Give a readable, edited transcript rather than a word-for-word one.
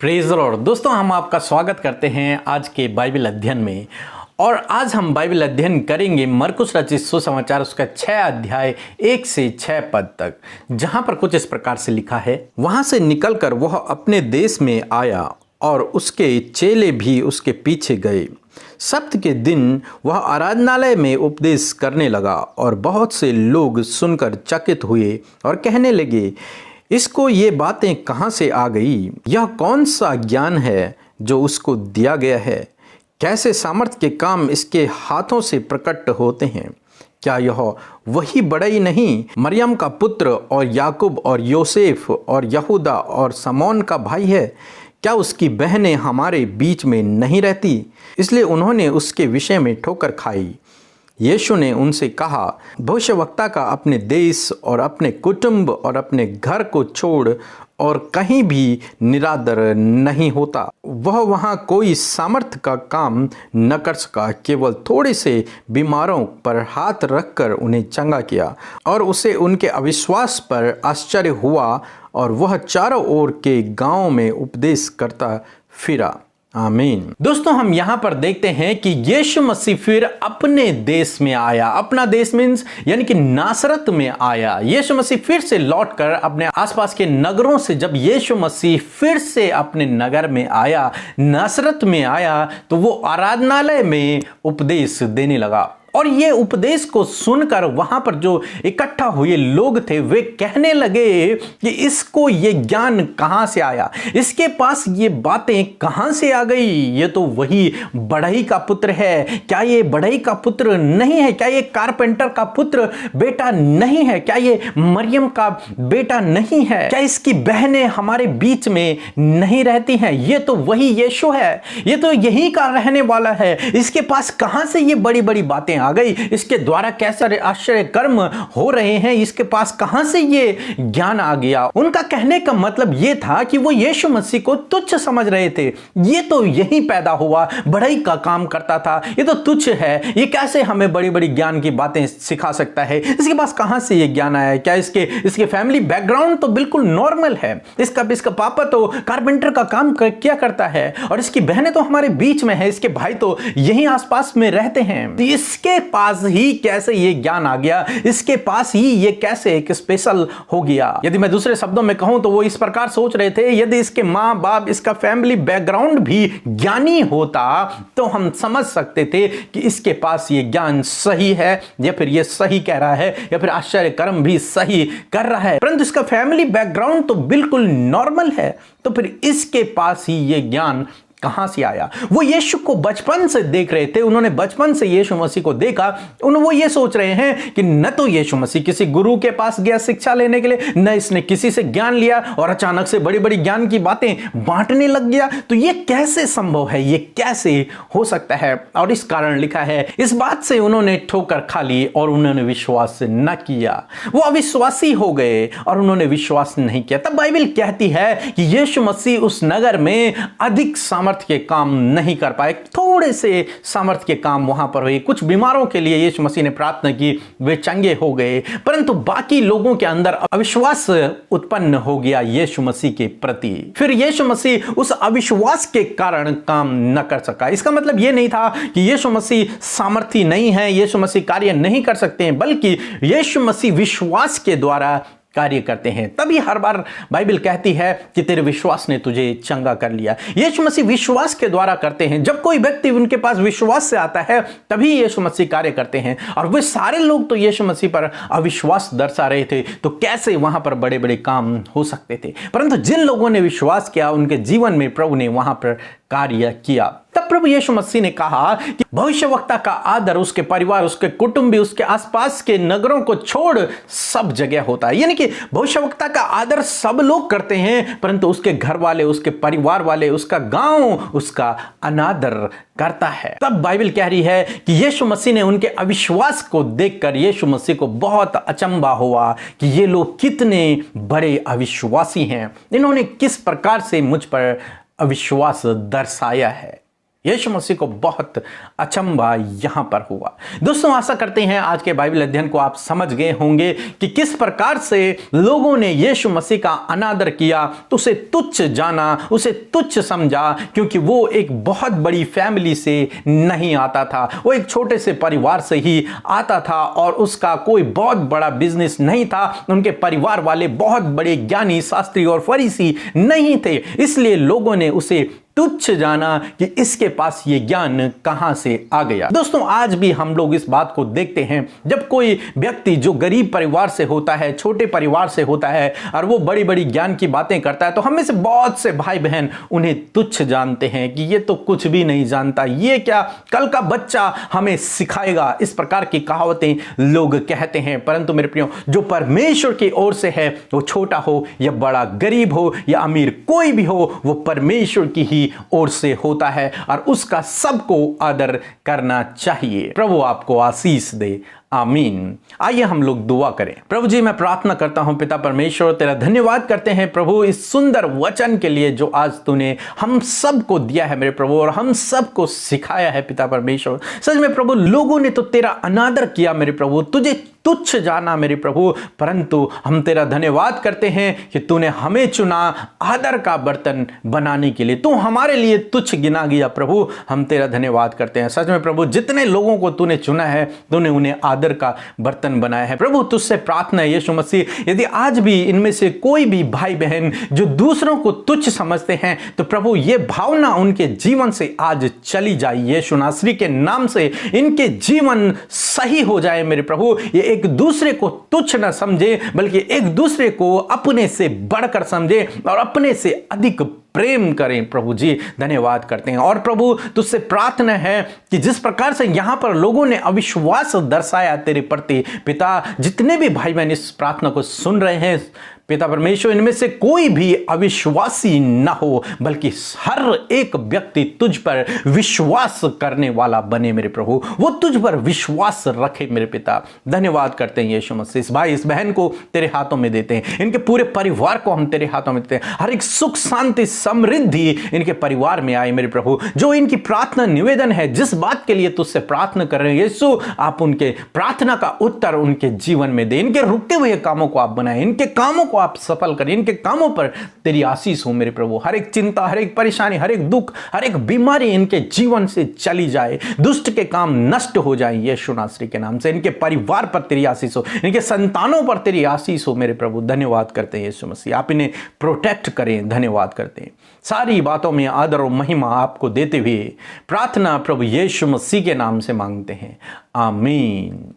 Praise the Lord. दोस्तों, हम आपका स्वागत करते हैं आज के बाइबल अध्ययन में। और आज हम बाइबल अध्ययन करेंगे मरकुस रचित सुसमाचार उसका 6 अध्याय 1 से 6 पद तक, जहां पर कुछ इस प्रकार से लिखा है। वहां से निकलकर वह अपने देश में आया और उसके चेले भी उसके पीछे गए। सप्त के दिन वह आराधनालय में उपदेश करने लगा और बहुत से लोग सुनकर चकित हुए और कहने लगे, इसको ये बातें कहाँ से आ गई? यह कौन सा ज्ञान है जो उसको दिया गया है? कैसे सामर्थ्य के काम इसके हाथों से प्रकट होते हैं? क्या यह वही बड़ई नहीं, मरियम का पुत्र और याकूब और योसेफ और यहूदा और समौन का भाई है? क्या उसकी बहनें हमारे बीच में नहीं रहती? इसलिए उन्होंने उसके विषय में ठोकर खाई। यीशु ने उनसे कहा, भविष्यवक्ता का अपने देश और अपने कुटुंब और अपने घर को छोड़ और कहीं भी निरादर नहीं होता। वह वहाँ कोई सामर्थ्य का काम न कर सका, केवल थोड़े से बीमारों पर हाथ रखकर उन्हें चंगा किया। और उसे उनके अविश्वास पर आश्चर्य हुआ और वह चारों ओर के गांव में उपदेश करता फिरा। आमीन। दोस्तों, हम यहाँ पर देखते हैं कि यीशु मसीह फिर अपने देश में आया। अपना देश मीन्स यानी कि नासरत में आया। यीशु मसीह फिर से लौटकर अपने आसपास के नगरों से जब यीशु मसीह फिर से अपने नगर में आया, नासरत में आया, तो वो आराधनालय में उपदेश देने लगा। और ये उपदेश को सुनकर वहां पर जो इकट्ठा हुए लोग थे वे कहने लगे कि इसको ये ज्ञान कहां से आया, इसके पास ये बातें कहां से आ गई? ये तो वही बढ़ई का पुत्र है। क्या ये बढ़ई का पुत्र नहीं है? क्या ये कारपेंटर का पुत्र बेटा नहीं है? क्या ये मरियम का बेटा नहीं है? क्या इसकी बहनें हमारे बीच में नहीं रहती हैं? ये तो वही यीशु है, ये तो यही का रहने वाला है। इसके पास कहां से ये बड़ी बड़ी बातें आ गई? इसके द्वारा कैसे आश्चर्य कर्म हो रहे हैं? इसके पास कहां से ये ज्ञान आ गया? उनका कहने का मतलब ये था कि वो यीशु मसीह को तुच्छ समझ रहे थे। ये तो यही पैदा हुआ, बढ़ई का काम करता था, ये तो तुच्छ है, ये कैसे हमें बड़ी बड़ी ज्ञान की बातें सिखा सकता है? इसके पास कहां से ये ज्ञान आया? क्या इसके फैमिली बैकग्राउंड तो बिल्कुल नॉर्मल है। इसका पापा तो कारपेंटर का काम किया करता है और इसकी बहनें तो हमारे बीच में है, इसके भाई तो यहीं आसपास में रहते हैं। इसके पास ही कैसे ये ज्ञान आ गया? इसके पास ही ये कैसे एक स्पेशल हो गया? यदि मैं दूसरे शब्दों में कहूं तो वो इस प्रकार सोच रहे थे, यदि इसके मां बाप, इसका फैमिली बैकग्राउंड भी ज्ञानी होता तो हम समझ सकते थे कि इसके पास ये ज्ञान सही है या फिर ये सही कह रहा है या फिर आश्चर्य कर्म भी सही कर रहा है। परंतु इसका फैमिली बैकग्राउंड तो बिल्कुल नॉर्मल है, तो फिर इसके पास ही ये ज्ञान कहां से आया? वो यीशु को बचपन से देख रहे थे, उन्होंने बचपन से यीशु मसीह को देखा। वो ये सोच रहे हैं कि न तो यीशु मसीह किसी गुरु के पास गया शिक्षा लेने के लिए, न इसने किसी से ज्ञान लिया और अचानक से बड़ी बड़ी ज्ञान की बातें बांटने लग गया। तो ये कैसे संभव है? ये कैसे हो सकता है? और इस कारण लिखा है, इस बात से उन्होंने ठोकर खा ली और उन्होंने विश्वास न किया। वो अविश्वासी हो गए और उन्होंने विश्वास नहीं किया। तब बाइबल कहती है कि यीशु मसीह उस नगर में अधिक सामर्थ्य के काम नहीं कर पाए। थोड़े से सामर्थ्य के काम वहां पर हुए। कुछ बीमारों के लिए यीशु मसीह ने प्रार्थना की, वे चंगे हो गए, परंतु बाकी लोगों के अंदर अविश्वास उत्पन्न हो गया यीशु मसीह के प्रति। फिर यीशु मसीह उस अविश्वास के कारण काम न कर सका। इसका मतलब यह नहीं था कि यीशु मसीह सामर्थी नहीं है, यीशु मसीह कार्य नहीं कर सकते हैं, बल्कि यीशु मसीह विश्वास के द्वारा कार्य करते हैं। तभी हर बार बाइबल कहती है कि तेरे विश्वास ने तुझे चंगा कर लिया। यीशु मसीह विश्वास के द्वारा करते हैं। जब कोई व्यक्ति उनके पास विश्वास से आता है तभी यीशु मसीह कार्य करते हैं। और वे सारे लोग तो यीशु मसीह पर अविश्वास दर्शा रहे थे, तो कैसे वहां पर बड़े बड़े काम हो सकते थे? परंतु जिन लोगों ने विश्वास किया उनके जीवन में प्रभु ने वहां पर कार्य किया। तब प्रभु यीशु मसीह ने कहा कि भविष्यवक्ता का आदर उसके परिवार, उसके कुटुंब, उसके आसपास के नगरों को छोड़ सब जगह होता है। यानी कि भविष्यवक्ता का आदर सब लोग करते हैं, परंतु उसके घर वाले, उसके परिवार वाले, उसका गांव उसका अनादर करता है। तब बाइबल कह रही है कि यीशु मसीह ने उनके अविश्वास को देखकर यीशु मसीह को बहुत अचंभा हुआ कि ये लोग कितने बड़े अविश्वासी हैं, इन्होंने किस प्रकार से मुझ पर अविश्वास दर्शाया है। यीशु मसीह को बहुत अचंभा यहाँ पर हुआ। दोस्तों, आशा करते हैं आज के बाइबल अध्ययन को आप समझ गए होंगे कि किस प्रकार से लोगों ने यीशु मसीह का अनादर किया, तो उसे तुच्छ जाना, उसे तुच्छ समझा, क्योंकि वो एक बहुत बड़ी फैमिली से नहीं आता था, वो एक छोटे से परिवार से ही आता था और उसका कोई बहुत बड़ा बिजनेस नहीं था। उनके परिवार वाले बहुत बड़े ज्ञानी, शास्त्री और फरीसी नहीं थे, इसलिए लोगों ने उसे तुच्छ जाना कि इसके पास ये ज्ञान कहां से आ गया। दोस्तों, आज भी हम लोग इस बात को देखते हैं, जब कोई व्यक्ति जो गरीब परिवार से होता है, छोटे परिवार से होता है और वो बड़ी बड़ी ज्ञान की बातें करता है, तो हम में से बहुत से भाई बहन उन्हें तुच्छ जानते हैं कि ये तो कुछ भी नहीं जानता, ये क्या कल का बच्चा हमें सिखाएगा। इस प्रकार की कहावतें लोग कहते हैं। परंतु मेरे प्रियो, जो परमेश्वर की ओर से है, वो छोटा हो या बड़ा, गरीब हो या अमीर, कोई भी हो, वो परमेश्वर की ही ओर से होता है और उसका सबको आदर करना चाहिए। प्रभु आपको आशीष दे। आमीन। आइए हम लोग दुआ करें। प्रभु जी, मैं प्रार्थना करता हूं पिता परमेश्वर, तेरा धन्यवाद करते हैं प्रभु इस सुंदर वचन के लिए जो आज तूने हम सबको दिया है मेरे प्रभु, और हम सबको सिखाया है पिता परमेश्वर। सच में प्रभु, लोगों ने तो तेरा अनादर किया मेरे प्रभु, तुझे तुच्छ जाना मेरे प्रभु, परंतु हम तेरा धन्यवाद करते हैं कि तूने हमें चुना आदर का बर्तन बनाने के लिए। तू हमारे लिए तुच्छ गिना गया प्रभु, हम तेरा धन्यवाद करते हैं। सच में प्रभु, जितने लोगों को तूने चुना है, तूने उन्हें आदर का बर्तन बनाया है प्रभु। तुझसे प्रार्थना है यीशु मसीह, यदि आज भी इनमें से कोई भी भाई बहन जो दूसरों को तुच्छ समझते हैं, तो प्रभु ये भावना उनके जीवन से आज चली जाए। यीशु नासरी के नाम से इनके जीवन सही हो जाए मेरे प्रभु। ये एक दूसरे को तुच्छ न समझे, बल्कि एक दूसरे को अपने से बढ़कर समझे और अपने से अधिक प्रेम करें। प्रभु जी धन्यवाद करते हैं। और प्रभु, तुझसे प्रार्थना है कि जिस प्रकार से यहां पर लोगों ने अविश्वास दर्शाया तेरे प्रति, पिता, जितने भी भाई बहन इस प्रार्थना को सुन रहे हैं पिता परमेश्वर, इनमें से कोई भी अविश्वासी न हो, बल्कि हर एक व्यक्ति तुझ पर विश्वास करने वाला बने मेरे प्रभु, वो तुझ पर विश्वास रखे मेरे पिता। धन्यवाद करते हैं यीशु मसीह। इस भाई इस बहन को तेरे हाथों में देते हैं, इनके पूरे परिवार को हम तेरे हाथों में देते हैं। हर एक सुख शांति समृद्धि इनके परिवार में आए मेरे प्रभु। जो इनकी प्रार्थना निवेदन है, जिस बात के लिए तुझसे प्रार्थना कर रहे हैं यीशु, आप उनके प्रार्थना का उत्तर उनके जीवन में दे। इनके रुके हुए कामों को आप बनाए, इनके कामों को आप सफल करें, इनके कामों पर तेरी आशीष हो मेरे प्रभु। हर एक चिंता, हर एक परेशानी, हर एक दुख, हर एक बीमारी इनके जीवन से चली जाए, दुष्ट के काम नष्ट हो जाए यीशु नासरी के नाम से। इनके परिवार पर तेरी आशीष हो, इनके संतानों पर तेरी आशीष हो मेरे प्रभु। धन्यवाद करते हैं यीशु मसीह, आप इन्हें प्रोटेक्ट करें। धन्यवाद करते हैं। सारी बातों में आदर और महिमा आपको देते हुए प्रार्थना प्रभु यीशु मसीह के नाम से मांगते हैं। आमीन।